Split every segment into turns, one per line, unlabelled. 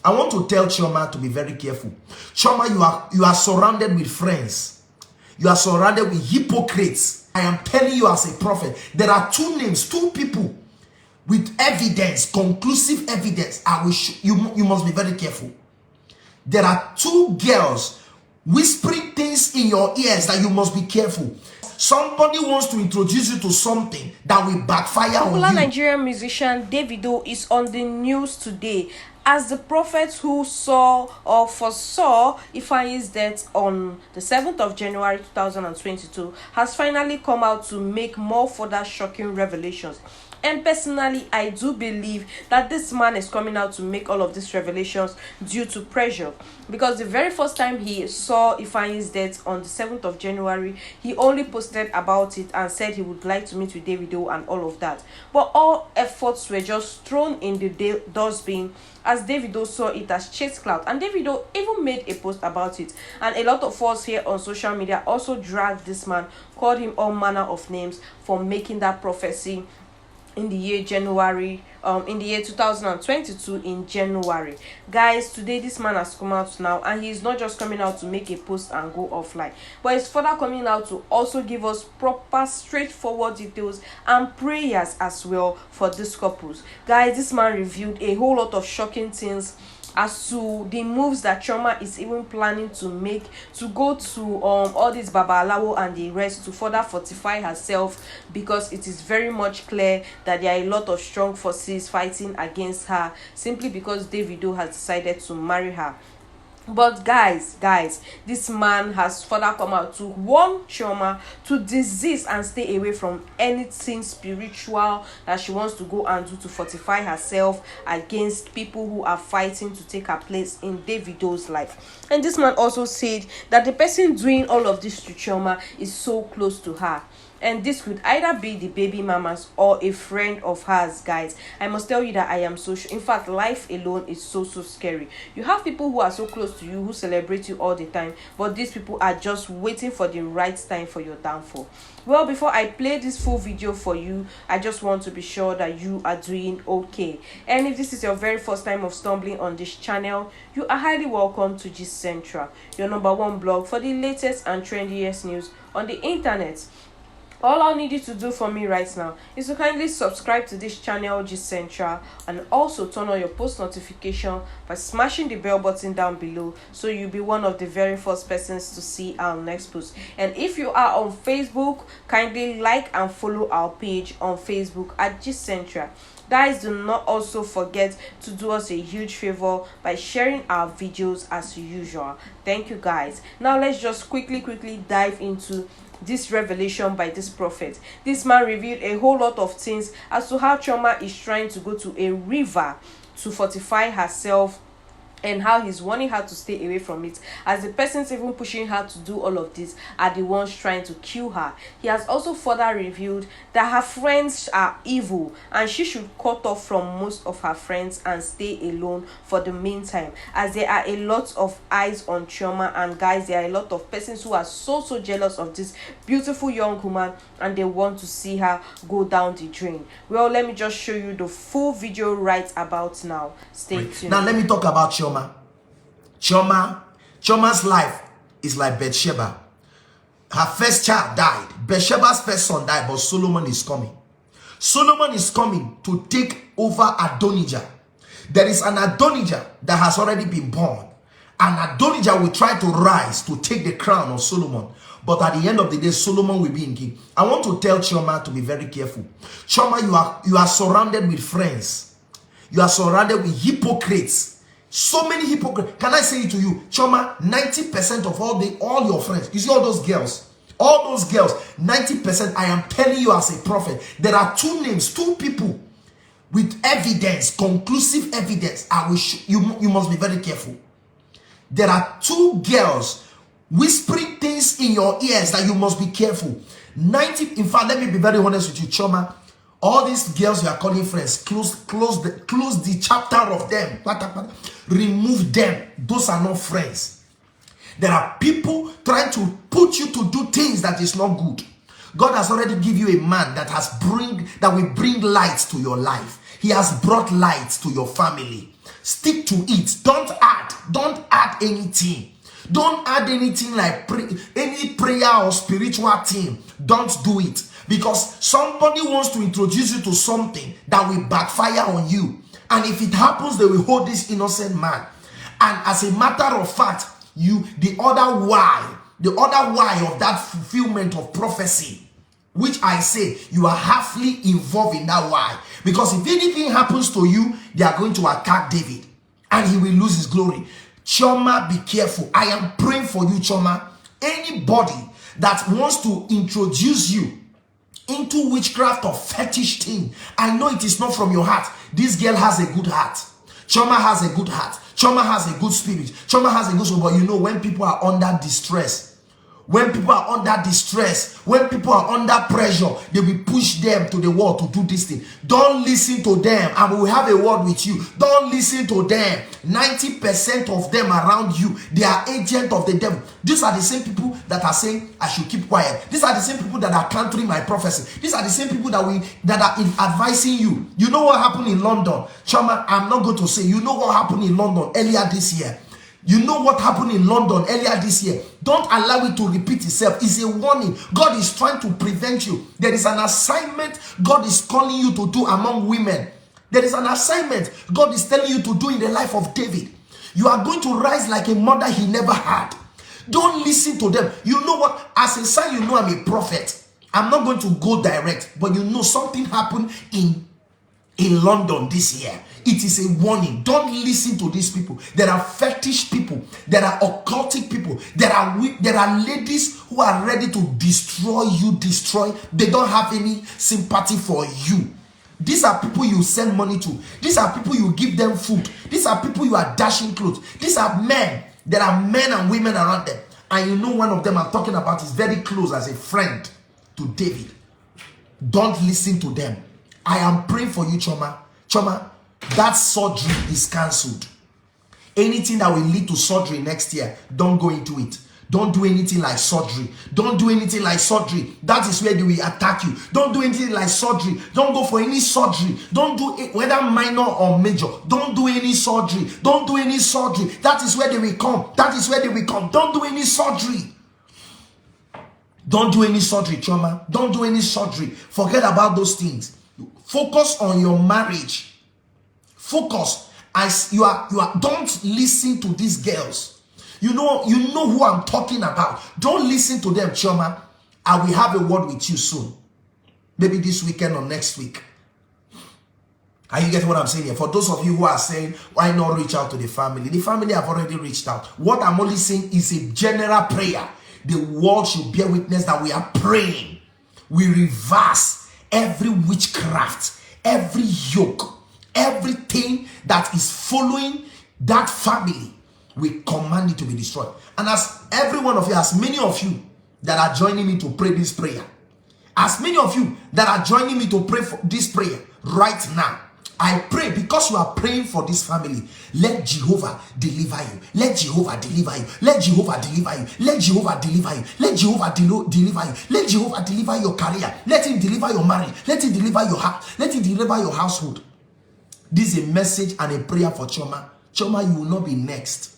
I want to tell Chioma to be very careful. Chioma, you are surrounded with friends. You are surrounded with hypocrites. I am telling you as a prophet, there are two names, two people with evidence, conclusive evidence. You must be very careful. There are two girls whispering things in your ears that you must be careful. Somebody wants to introduce you to something that will backfire on you.
Popular Nigerian musician Davido is on the news today as the prophet who saw or foresaw Ifeanyi's death on the 7th of January 2022 has finally come out to make more further shocking revelations. And personally, I do believe that this man is coming out to make all of these revelations due to pressure. Because the very first time he saw Ifeanyi's death on the 7th of January, he only posted about it and said he would like to meet with Davido and all of that. But all efforts were just thrown in the dustbin as Davido saw it as chase clout. And Davido even made a post about it. And a lot of us here on social media also dragged this man, called him all manner of names for making that prophecy in the year 2022 in January. Guys, today this man has come out now, and he is not just coming out to make a post and go offline, but he's further coming out to also give us proper straightforward details and prayers as well for these couples. Guys, this man revealed a whole lot of shocking things as to the moves that Chioma is even planning to make to go to all these babalawo and the rest to further fortify herself, because it is very much clear that there are a lot of strong forces fighting against her simply because Davido has decided to marry her. But guys, this man has further come out to warn Chioma to desist and stay away from anything spiritual that she wants to go and do to fortify herself against people who are fighting to take her place in Davido's life. And this man also said that the person doing all of this to Chioma is so close to her. And this could either be the baby mamas or a friend of hers. Guys, I must tell you that I am so sure. In fact, life alone is so scary. You have people who are so close to you, who celebrate you all the time, but these people are just waiting for the right time for your downfall. Well, before I play this full video for you, I just want to be sure that you are doing okay. And if this is your very first time of stumbling on this channel, you are highly welcome to Gist Central, your #1 blog for the latest and trendiest news on the internet. All I need you to do for me right now is to kindly subscribe to this channel, Gist Central, and also turn on your post notification by smashing the bell button down below, so you'll be one of the very first persons to see our next post. And if you are on Facebook, kindly like and follow our page on Facebook at Gist Central. Guys, do not also forget to do us a huge favor by sharing our videos as usual. Thank you, guys. Now let's just quickly dive into this revelation by this prophet. This man revealed a whole lot of things as to how Chioma is trying to go to a river to fortify herself, and how he's warning her to stay away from it, as the persons even pushing her to do all of this are the ones trying to kill her. He has also further revealed that her friends are evil and she should cut off from most of her friends and stay alone for the meantime, as there are a lot of eyes on Chioma. And guys, there are a lot of persons who are so jealous of this beautiful young woman, and they want to see her go down the drain. Well, let me just show you the full video right about now. Stay tuned.
Now let me talk about Chioma. Chioma's life is like Bathsheba. Her first child died. Bathsheba's first son died, but Solomon is coming. Solomon is coming to take over Adonijah. There is an Adonijah that has already been born. And Adonijah will try to rise to take the crown of Solomon. But at the end of the day, Solomon will be in king. I want to tell Chioma to be very careful. Chioma, you are surrounded with friends. You are surrounded with hypocrites. So many hypocrites. Can I say it to you? Chioma, 90% of all your friends, you see all those girls, 90%, I am telling you as a prophet, there are two names, two people with evidence, conclusive evidence. You must be very careful. There are two girls whispering things in your ears that you must be careful. In fact, let me be very honest with you, Chioma. All these girls you are calling friends, close the chapter of them. Remove them. Those are not friends. There are people trying to put you to do things that is not good. God has already given you a man that will bring light to your life. He has brought light to your family. Stick to it. Don't add anything. Don't add anything like any prayer or spiritual thing. Don't do it, because somebody wants to introduce you to something that will backfire on you. And if it happens, they will hold this innocent man. And as a matter of fact, the other why of that fulfillment of prophecy, which I say you are halfly involved in that why. Because if anything happens to you, they are going to attack David and he will lose his glory. Chioma, be careful. I am praying for you, Chioma. Anybody that wants to introduce you into witchcraft or fetish thing, I know it is not from your heart. This girl has a good heart. Chioma has a good heart. Chioma has a good spirit. Chioma has a good soul. But you know, when people are under distress, when people are under distress, when people are under pressure, they will push them to the wall to do this thing. Don't listen to them. And we will have a word with you. Don't listen to them. 90% of them around you, they are agents of the devil. These are the same people that are saying I should keep quiet. These are the same people that are countering my prophecy. These are the same people that are advising you. You know what happened in London? Chioma, I'm not going to say. You know what happened in London earlier this year. You know what happened in London earlier this year. Don't allow it to repeat itself. It's a warning. God is trying to prevent you. There is an assignment God is calling you to do among women. There is an assignment God is telling you to do in the life of David. You are going to rise like a mother he never had. Don't listen to them. You know what? As a sign, you know I'm a prophet. I'm not going to go direct, but you know something happened in London this year. It is a warning. Don't listen to these people. There are fetish people. There are occultic people. There are ladies who are ready to destroy you. They don't have any sympathy for you. These are people you send money to. These are people you give them food. These are people you are dashing clothes. These are men. There are men and women around them. And you know one of them I'm talking about is very close as a friend to David. Don't listen to them. I am praying for you, Chioma. Chioma, that surgery is cancelled. Anything that will lead to surgery next year, don't go into it. Don't do anything like surgery. Don't do anything like surgery. That is where they will attack you. Don't do anything like surgery. Don't go for any surgery. Don't do it, whether minor or major. Don't do any surgery. Don't do any surgery. That is where they will come. That is where they will come. Don't do any surgery. Don't do any surgery, Chioma. Don't do any surgery. Forget about those things. Focus on your marriage. Focus. As you are. Don't listen to these girls. You know who I'm talking about. Don't listen to them, Chioma. I will have a word with you soon. Maybe this weekend or next week. Are you getting what I'm saying here? For those of you who are saying, why not reach out to the family? The family have already reached out. What I'm only saying is a general prayer. The world should bear witness that we are praying. We reverse every witchcraft, every yoke, everything that is following that family. We command it to be destroyed. And as every one of you, as many of you that are joining me to pray this prayer, as many of you that are joining me to pray for this prayer right now, I pray because you are praying for this family. Let Jehovah deliver you. Let Jehovah deliver you. Let Jehovah deliver you. Let Jehovah deliver you. Let Jehovah deliver you. Let Jehovah deliver your career. Let him deliver your marriage. Let him deliver your heart. Let him deliver your household. This is a message and a prayer for Chioma. Chioma, you will not be next.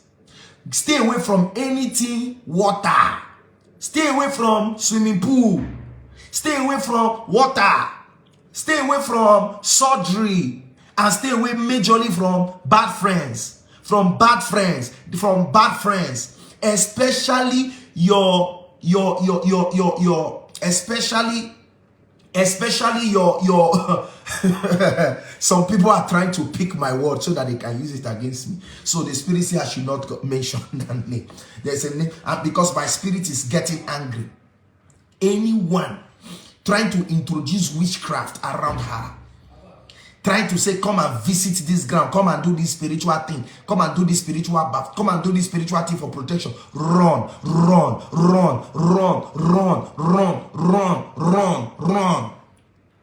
Stay away from anything water. Stay away from swimming pool. Stay away from water. Stay away from surgery. And stay away majorly from bad friends. From bad friends. From bad friends. Especially especially your some people are trying to pick my word so that they can use it against me. So the spirit says I should not mention that name. There's a name, and because my spirit is getting angry. Anyone trying to introduce witchcraft around her, trying to say, come and visit this ground, come and do this spiritual thing, come and do this spiritual bath, come and do this spiritual thing for protection. Run, run, run, run, run, run, run, run, run.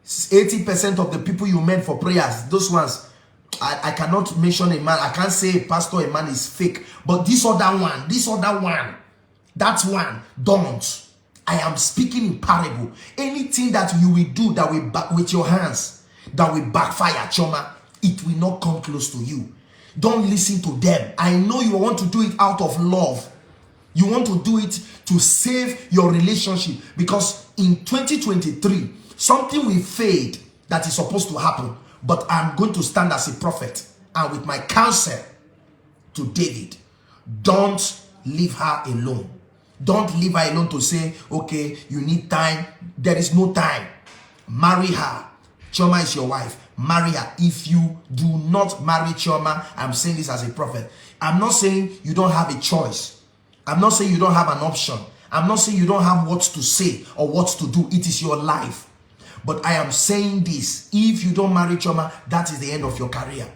80% of the people you met for prayers, those ones, I cannot mention a man. I can't say pastor, a man is fake. But this other one, that one, don't. I am speaking in parable. Anything that you will do that will with your hands, that will backfire, Chioma, it will not come close to you. Don't listen to them. I know you want to do it out of love. You want to do it to save your relationship, because in 2023, something will fade that is supposed to happen. But I'm going to stand as a prophet and with my counsel to David, don't leave her alone. Don't leave her alone to say, okay, you need time. There is no time. Marry her. Chioma is your wife. Marry her. If you do not marry Chioma, I'm saying this as a prophet. I'm not saying you don't have a choice. I'm not saying you don't have an option. I'm not saying you don't have what to say or what to do. It is your life. But I am saying this. If you don't marry Chioma, that is the end of your career.